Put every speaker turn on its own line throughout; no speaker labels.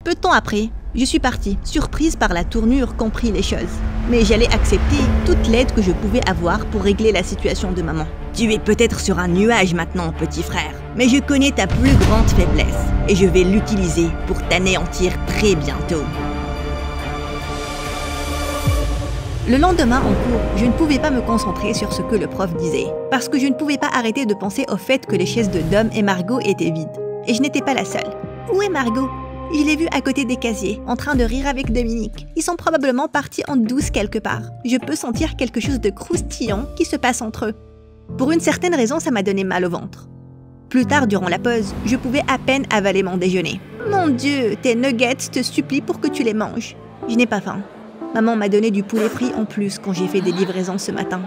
Peu de temps après, je suis partie, surprise par la tournure qu'ont pris les choses. Mais j'allais accepter toute l'aide que je pouvais avoir pour régler la situation de maman. Tu es peut-être sur un nuage maintenant, petit frère, mais je connais ta plus grande faiblesse et je vais l'utiliser pour t'anéantir très bientôt. Le lendemain en cours, je ne pouvais pas me concentrer sur ce que le prof disait, parce que je ne pouvais pas arrêter de penser au fait que les chaises de Dom et Margot étaient vides. Et je n'étais pas la seule. Où est Margot? Je l'ai vue à côté des casiers, en train de rire avec Dominique. Ils sont probablement partis en douce quelque part. Je peux sentir quelque chose de croustillant qui se passe entre eux. Pour une certaine raison, ça m'a donné mal au ventre. Plus tard, durant la pause, je pouvais à peine avaler mon déjeuner. Mon Dieu, tes nuggets te supplient pour que tu les manges. Je n'ai pas faim. Maman m'a donné du poulet frit en plus quand j'ai fait des livraisons ce matin.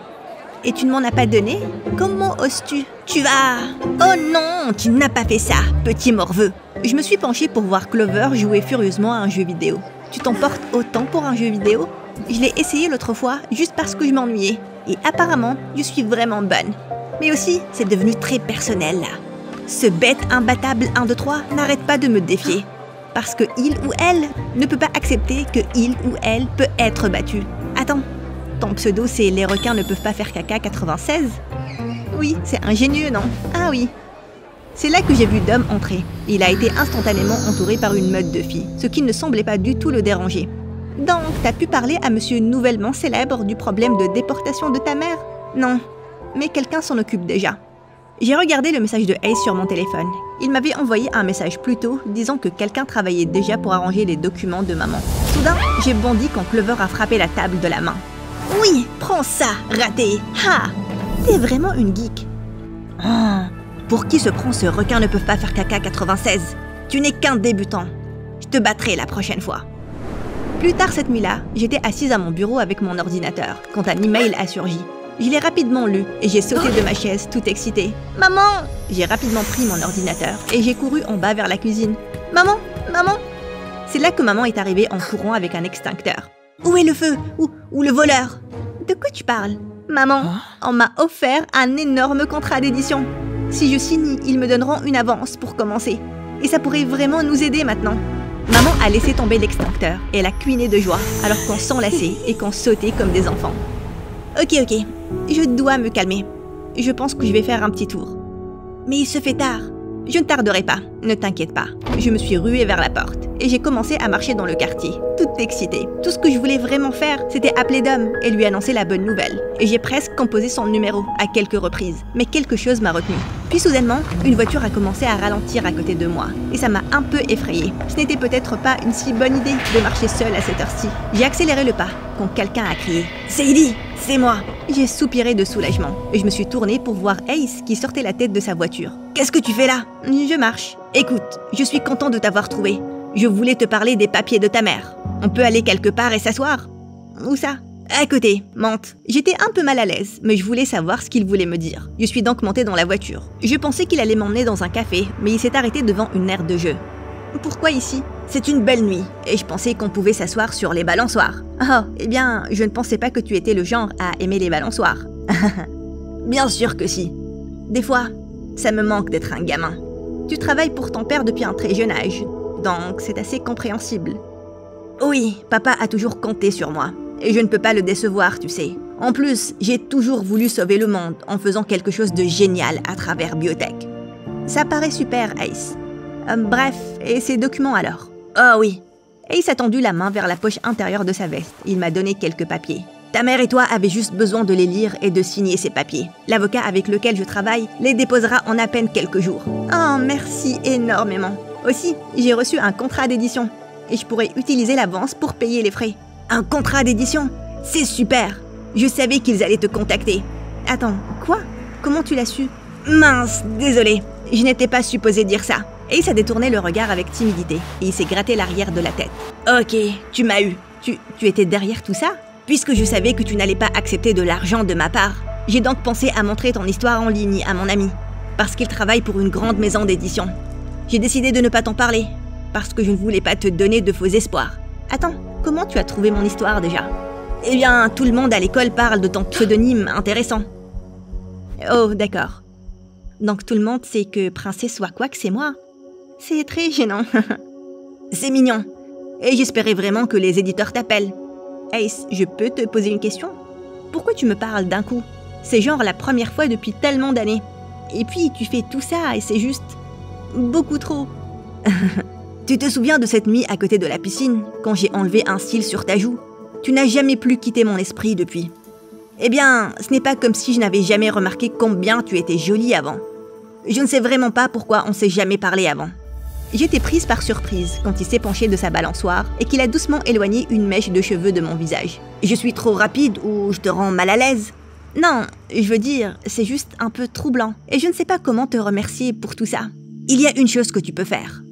Et tu ne m'en as pas donné? Comment oses-tu? Tu vas... Oh non, tu n'as pas fait ça, petit morveux. Je me suis penchée pour voir Clover jouer furieusement à un jeu vidéo. Tu t'emportes autant pour un jeu vidéo? Je l'ai essayé l'autre fois juste parce que je m'ennuyais. Et apparemment, je suis vraiment bonne. Mais aussi, c'est devenu très personnel là. Ce bête imbattable 1, 2, 3 n'arrête pas de me défier. Parce que il ou elle ne peut pas accepter que il ou elle peut être battu. Attends, ton pseudo c'est les requins ne peuvent pas faire caca 96? Oui, c'est ingénieux, non? Ah oui. C'est là que j'ai vu Dom entrer. Il a été instantanément entouré par une meute de filles, ce qui ne semblait pas du tout le déranger. Donc, t'as pu parler à monsieur nouvellement célèbre du problème de déportation de ta mère? Non, mais quelqu'un s'en occupe déjà. J'ai regardé le message de Ace sur mon téléphone. Il m'avait envoyé un message plus tôt disant que quelqu'un travaillait déjà pour arranger les documents de maman. Soudain, j'ai bondi quand Clover a frappé la table de la main. Oui, prends ça, raté. Ha! T'es vraiment une geek. Oh, pour qui se prend ce requin ne peuvent pas faire caca 96? Tu n'es qu'un débutant. Je te battrai la prochaine fois. Plus tard cette nuit-là, j'étais assise à mon bureau avec mon ordinateur quand un email a surgi. Je l'ai rapidement lu et j'ai sauté de ma chaise, tout excitée. « Maman !» J'ai rapidement pris mon ordinateur et j'ai couru en bas vers la cuisine. « Maman! Maman !» C'est là que maman est arrivée en courant avec un extincteur. « Où est le feu? Où le voleur ?»« De quoi tu parles ?»« Maman, on m'a offert un énorme contrat d'édition. Si je signe, ils me donneront une avance pour commencer. Et ça pourrait vraiment nous aider maintenant. » Maman a laissé tomber l'extincteur et elle a cuiné de joie alors qu'on s'enlaçait et qu'on sautait comme des enfants. Ok, je dois me calmer. Je pense que je vais faire un petit tour. Mais il se fait tard. Je ne tarderai pas, ne t'inquiète pas. Je me suis ruée vers la porte et j'ai commencé à marcher dans le quartier, toute excitée. Tout ce que je voulais vraiment faire, c'était appeler Dom et lui annoncer la bonne nouvelle. Et j'ai presque composé son numéro à quelques reprises, mais quelque chose m'a retenue. Puis soudainement, une voiture a commencé à ralentir à côté de moi et ça m'a un peu effrayée. Ce n'était peut-être pas une si bonne idée de marcher seule à cette heure-ci. J'ai accéléré le pas quand quelqu'un a crié « Sadie, c'est moi !» J'ai soupiré de soulagement et je me suis tournée pour voir Ace qui sortait la tête de sa voiture. « Qu'est-ce que tu fais là ?»« Je marche. Écoute, je suis content de t'avoir trouvé. Je voulais te parler des papiers de ta mère. On peut aller quelque part et s'asseoir ? Où ça ? À côté, monte. » J'étais un peu mal à l'aise, mais je voulais savoir ce qu'il voulait me dire. Je suis donc montée dans la voiture. Je pensais qu'il allait m'emmener dans un café, mais il s'est arrêté devant une aire de jeu. Pourquoi ici? C'est une belle nuit, et je pensais qu'on pouvait s'asseoir sur les balançoires. Oh, eh bien, je ne pensais pas que tu étais le genre à aimer les balançoires. Bien sûr que si. Des fois, ça me manque d'être un gamin. Tu travailles pour ton père depuis un très jeune âge, donc c'est assez compréhensible. Oui, papa a toujours compté sur moi, et je ne peux pas le décevoir, tu sais. En plus, j'ai toujours voulu sauver le monde en faisant quelque chose de génial à travers Biotech. Ça paraît super, Ace. Bref, et ces documents alors? Oh oui. Ace a tendu la main vers la poche intérieure de sa veste. Il m'a donné quelques papiers. Ta mère et toi avez juste besoin de les lire et de signer ces papiers. L'avocat avec lequel je travaille les déposera en à peine quelques jours. Oh, merci énormément. Aussi, j'ai reçu un contrat d'édition et je pourrais utiliser l'avance pour payer les frais. Un contrat d'édition? C'est super. Je savais qu'ils allaient te contacter. Attends, quoi? Comment tu l'as su? Mince, désolé. Je n'étais pas supposée dire ça. Ace a détourné le regard avec timidité et il s'est gratté l'arrière de la tête. Ok, tu m'as eu. Tu étais derrière tout ça? Puisque je savais que tu n'allais pas accepter de l'argent de ma part, j'ai donc pensé à montrer ton histoire en ligne à mon ami, parce qu'il travaille pour une grande maison d'édition. J'ai décidé de ne pas t'en parler, parce que je ne voulais pas te donner de faux espoirs. Attends, comment tu as trouvé mon histoire déjà? Eh bien, tout le monde à l'école parle de ton pseudonyme intéressant. Oh, d'accord. Donc tout le monde sait que Princesse Wakawak, c'est moi. C'est très gênant. C'est mignon. Et j'espérais vraiment que les éditeurs t'appellent. Ace, je peux te poser une question? Pourquoi tu me parles d'un coup? C'est genre la première fois depuis tellement d'années. Et puis tu fais tout ça et c'est juste... beaucoup trop. Tu te souviens de cette nuit à côté de la piscine, quand j'ai enlevé un cil sur ta joue? Tu n'as jamais plus quitté mon esprit depuis. Eh bien, ce n'est pas comme si je n'avais jamais remarqué combien tu étais jolie avant. Je ne sais vraiment pas pourquoi on s'est jamais parlé avant. J'étais prise par surprise quand il s'est penché de sa balançoire et qu'il a doucement éloigné une mèche de cheveux de mon visage. Je suis trop rapide ou je te rends mal à l'aise? Non, je veux dire, c'est juste un peu troublant et je ne sais pas comment te remercier pour tout ça. Il y a une chose que tu peux faire.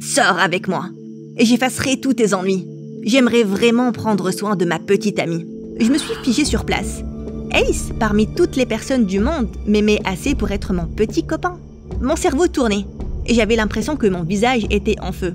Sors avec moi et j'effacerai tous tes ennuis. J'aimerais vraiment prendre soin de ma petite amie. Je me suis figée sur place. Ace, parmi toutes les personnes du monde, m'aimait assez pour être mon petit copain. Mon cerveau tournait et j'avais l'impression que mon visage était en feu.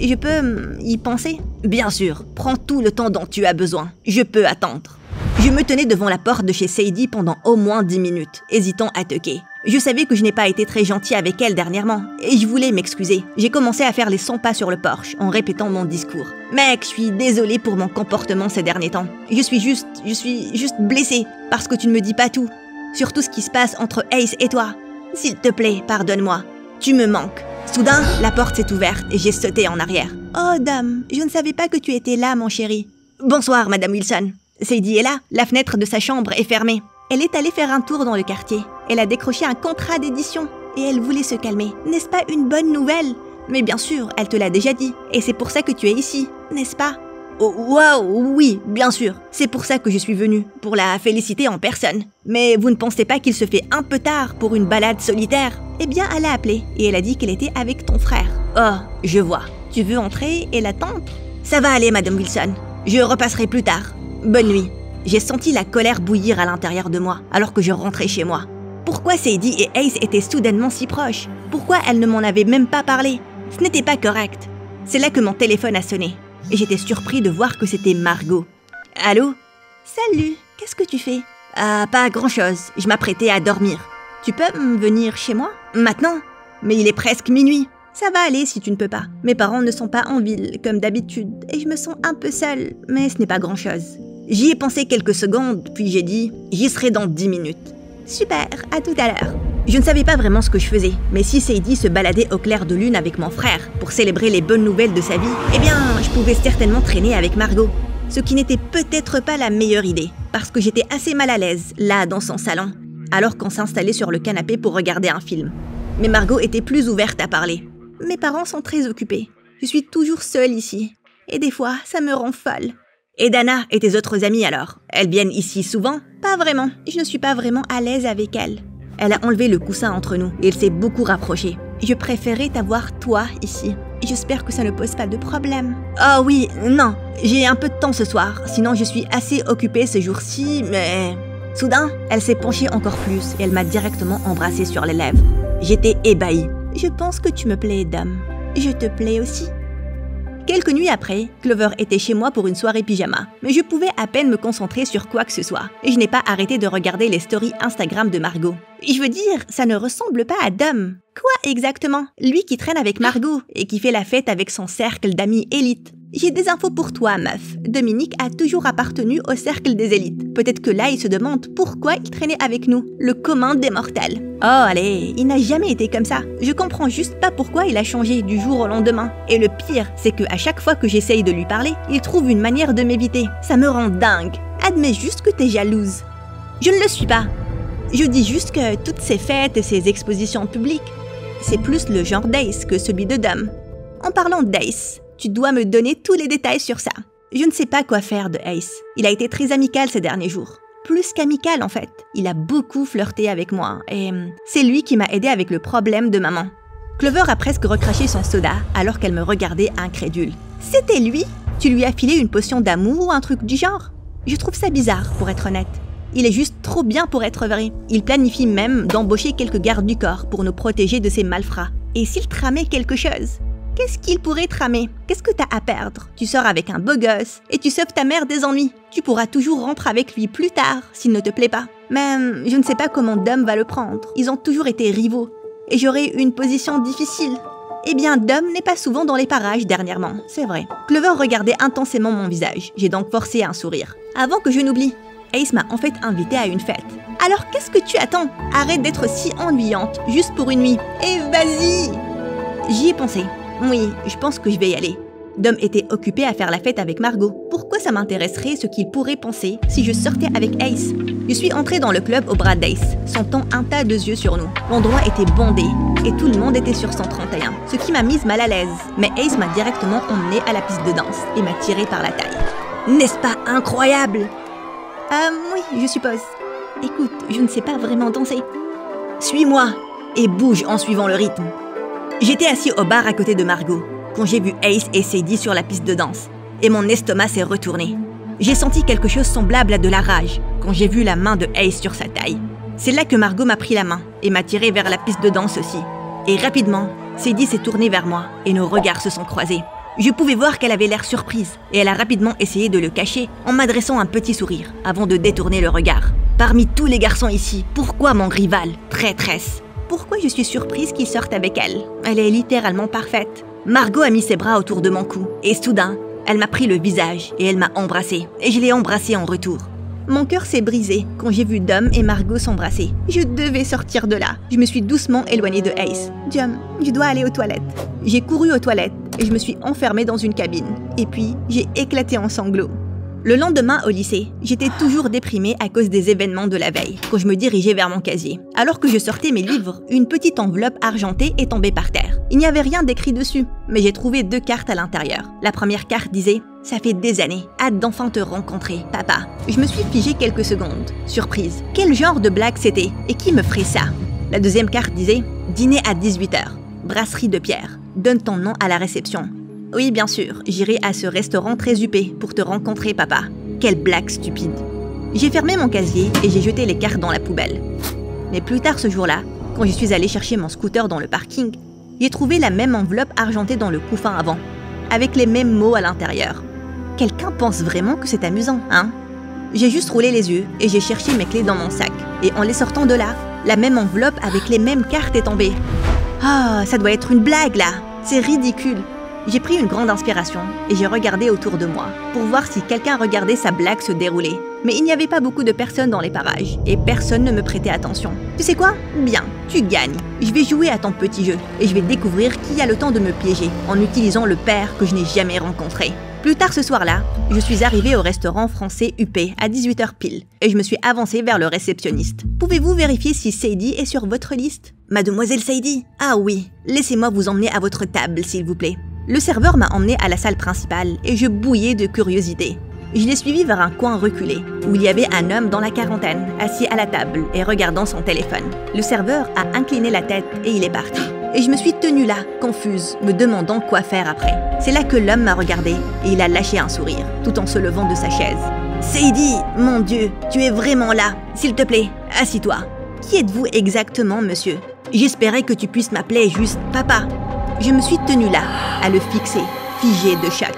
Je peux y penser? Bien sûr, prends tout le temps dont tu as besoin. Je peux attendre. Je me tenais devant la porte de chez Sadie pendant au moins 10 minutes, hésitant à toquer. Je savais que je n'ai pas été très gentil avec elle dernièrement, et je voulais m'excuser. J'ai commencé à faire les 100 pas sur le porche, en répétant mon discours. Mec, je suis désolée pour mon comportement ces derniers temps. Je suis juste blessée, parce que tu ne me dis pas tout. Sur tout ce qui se passe entre Ace et toi. S'il te plaît, pardonne-moi. Tu me manques. Soudain, la porte s'est ouverte et j'ai sauté en arrière. Oh, dame, je ne savais pas que tu étais là, mon chéri. Bonsoir, Madame Wilson. Sadie est là, la fenêtre de sa chambre est fermée. Elle est allée faire un tour dans le quartier. Elle a décroché un contrat d'édition et elle voulait se calmer. N'est-ce pas une bonne nouvelle? Mais bien sûr, elle te l'a déjà dit. Et c'est pour ça que tu es ici, n'est-ce pas? Oh, waouh, oui, bien sûr. C'est pour ça que je suis venue, pour la féliciter en personne. Mais vous ne pensez pas qu'il se fait un peu tard pour une balade solitaire? Eh bien, elle a appelé et elle a dit qu'elle était avec ton frère. Oh, je vois. Tu veux entrer et l'attendre? Ça va aller, Madame Wilson. Je repasserai plus tard. Bonne nuit. J'ai senti la colère bouillir à l'intérieur de moi, alors que je rentrais chez moi. Pourquoi Sadie et Ace étaient soudainement si proches? Pourquoi elle ne m'en avait même pas parlé? Ce n'était pas correct. C'est là que mon téléphone a sonné. Et j'étais surpris de voir que c'était Margot. Allô? Salut, qu'est-ce que tu fais? Pas grand-chose. Je m'apprêtais à dormir. Tu peux venir chez moi? Maintenant? Mais il est presque minuit. Ça va aller si tu ne peux pas. Mes parents ne sont pas en ville, comme d'habitude, et je me sens un peu seule, mais ce n'est pas grand-chose. J'y ai pensé quelques secondes, puis j'ai dit « J'y serai dans 10 minutes. » Super, à tout à l'heure. Je ne savais pas vraiment ce que je faisais, mais si Sadie se baladait au clair de lune avec mon frère pour célébrer les bonnes nouvelles de sa vie, eh bien, je pouvais certainement traîner avec Margot. Ce qui n'était peut-être pas la meilleure idée, parce que j'étais assez mal à l'aise, là, dans son salon, alors qu'on s'installait sur le canapé pour regarder un film. Mais Margot était plus ouverte à parler. Mes parents sont très occupés. Je suis toujours seule ici. Et des fois, ça me rend folle. Et Dana et tes autres amies alors? Elles viennent ici souvent? Pas vraiment. Je ne suis pas vraiment à l'aise avec elles. Elle a enlevé le coussin entre nous et elle s'est beaucoup rapprochée. Je préférais t'avoir toi ici. J'espère que ça ne pose pas de problème. Oh oui, non. J'ai un peu de temps ce soir. Sinon, je suis assez occupée ce jour-ci, mais... Soudain, elle s'est penchée encore plus et elle m'a directement embrassée sur les lèvres. J'étais ébahie. Je pense que tu me plais, dame. Je te plais aussi. Quelques nuits après, Clover était chez moi pour une soirée pyjama, mais je pouvais à peine me concentrer sur quoi que ce soit, et je n'ai pas arrêté de regarder les stories Instagram de Margot. Je veux dire, ça ne ressemble pas à Dom. Quoi exactement? Lui qui traîne avec Margot et qui fait la fête avec son cercle d'amis élites. J'ai des infos pour toi, meuf. Dominique a toujours appartenu au cercle des élites. Peut-être que là, il se demande pourquoi il traînait avec nous, le commun des mortels. Oh, allez, il n'a jamais été comme ça. Je comprends juste pas pourquoi il a changé du jour au lendemain. Et le pire, c'est que à chaque fois que j'essaye de lui parler, il trouve une manière de m'éviter. Ça me rend dingue. Admets juste que t'es jalouse. Je ne le suis pas. Je dis juste que toutes ces fêtes et ces expositions publiques, c'est plus le genre d'Ace que celui de Dom. En parlant d'Ace, tu dois me donner tous les détails sur ça. Je ne sais pas quoi faire de Ace. Il a été très amical ces derniers jours. Plus qu'amical en fait. Il a beaucoup flirté avec moi et c'est lui qui m'a aidé avec le problème de maman. Clover a presque recraché son soda alors qu'elle me regardait incrédule. C'était lui? Tu lui as filé une potion d'amour ou un truc du genre? Je trouve ça bizarre pour être honnête. Il est juste trop bien pour être vrai. Il planifie même d'embaucher quelques gardes du corps pour nous protéger de ses malfrats. Et s'il tramait quelque chose? Qu'est-ce qu'il pourrait tramer? Qu'est-ce que t'as à perdre? Tu sors avec un beau gosse et tu sauves ta mère des ennuis. Tu pourras toujours rompre avec lui plus tard s'il ne te plaît pas. Mais je ne sais pas comment Dom va le prendre. Ils ont toujours été rivaux. Et j'aurai une position difficile. Eh bien, Dom n'est pas souvent dans les parages dernièrement, c'est vrai. Clover regardait intensément mon visage, j'ai donc forcé un sourire. Avant que je n'oublie, Ace m'a en fait invité à une fête. Alors qu'est-ce que tu attends? Arrête d'être si ennuyante, juste pour une nuit. Et vas-y! J'y ai pensé. Oui, je pense que je vais y aller. Dom était occupé à faire la fête avec Margot. Pourquoi ça m'intéresserait ce qu'il pourrait penser si je sortais avec Ace? Je suis entrée dans le club au bras d'Ace, sentant un tas de yeux sur nous. L'endroit était bondé et tout le monde était sur 131, ce qui m'a mise mal à l'aise. Mais Ace m'a directement emmenée à la piste de danse et m'a tirée par la taille. N'est-ce pas incroyable? Oui, je suppose. Écoute, je ne sais pas vraiment danser. Suis-moi et bouge en suivant le rythme. J'étais assis au bar à côté de Margot quand j'ai vu Ace et Sadie sur la piste de danse, et mon estomac s'est retourné. J'ai senti quelque chose semblable à de la rage quand j'ai vu la main de Ace sur sa taille. C'est là que Margot m'a pris la main et m'a tiré vers la piste de danse aussi. Et rapidement, Sadie s'est tournée vers moi et nos regards se sont croisés. Je pouvais voir qu'elle avait l'air surprise et elle a rapidement essayé de le cacher en m'adressant un petit sourire avant de détourner le regard. Parmi tous les garçons ici, pourquoi mon rival, traîtresse? Pourquoi je suis surprise qu'il sorte avec elle? Elle est littéralement parfaite. Margot a mis ses bras autour de mon cou et soudain, elle m'a pris le visage et elle m'a embrassée. Et je l'ai embrassée en retour. Mon cœur s'est brisé quand j'ai vu Dom et Margot s'embrasser. Je devais sortir de là. Je me suis doucement éloignée de Ace. Dom, je dois aller aux toilettes. J'ai couru aux toilettes et je me suis enfermée dans une cabine. Et puis, j'ai éclaté en sanglots. Le lendemain au lycée, j'étais toujours déprimée à cause des événements de la veille, quand je me dirigeais vers mon casier. Alors que je sortais mes livres, une petite enveloppe argentée est tombée par terre. Il n'y avait rien d'écrit dessus, mais j'ai trouvé 2 cartes à l'intérieur. La première carte disait « Ça fait des années, hâte d'enfin te rencontrer, papa ». Je me suis figée quelques secondes, surprise. Quel genre de blague c'était et qui me ferait ça? La deuxième carte disait « Dîner à 18h, brasserie de Pierre, donne ton nom à la réception ». Oui, bien sûr, j'irai à ce restaurant très huppé pour te rencontrer, papa. Quelle blague stupide. J'ai fermé mon casier et j'ai jeté les cartes dans la poubelle. Mais plus tard ce jour-là, quand je suis allée chercher mon scooter dans le parking, j'ai trouvé la même enveloppe argentée dans le couffin avant, avec les mêmes mots à l'intérieur. Quelqu'un pense vraiment que c'est amusant, hein? J'ai juste roulé les yeux et j'ai cherché mes clés dans mon sac. Et en les sortant de là, la même enveloppe avec les mêmes cartes est tombée. Ah, ça doit être une blague là! C'est ridicule! J'ai pris une grande inspiration et j'ai regardé autour de moi pour voir si quelqu'un regardait sa blague se dérouler. Mais il n'y avait pas beaucoup de personnes dans les parages et personne ne me prêtait attention. Tu sais quoi? Bien, tu gagnes. Je vais jouer à ton petit jeu et je vais découvrir qui a le temps de me piéger en utilisant le père que je n'ai jamais rencontré. Plus tard ce soir-là, je suis arrivée au restaurant français UP à 18h pile et je me suis avancée vers le réceptionniste. Pouvez-vous vérifier si Sadie est sur votre liste? Mademoiselle Sadie? Ah oui, laissez-moi vous emmener à votre table s'il vous plaît. Le serveur m'a emmené à la salle principale et je bouillais de curiosité. Je l'ai suivi vers un coin reculé, où il y avait un homme dans la quarantaine, assis à la table et regardant son téléphone. Le serveur a incliné la tête et il est parti. Et je me suis tenue là, confuse, me demandant quoi faire après. C'est là que l'homme m'a regardé et il a lâché un sourire, tout en se levant de sa chaise. « Sadie, mon Dieu, tu es vraiment là. S'il te plaît, assis-toi. Qui êtes-vous exactement, monsieur? J'espérais que tu puisses m'appeler juste papa. » Je me suis tenue là, à le fixer, figé de choc.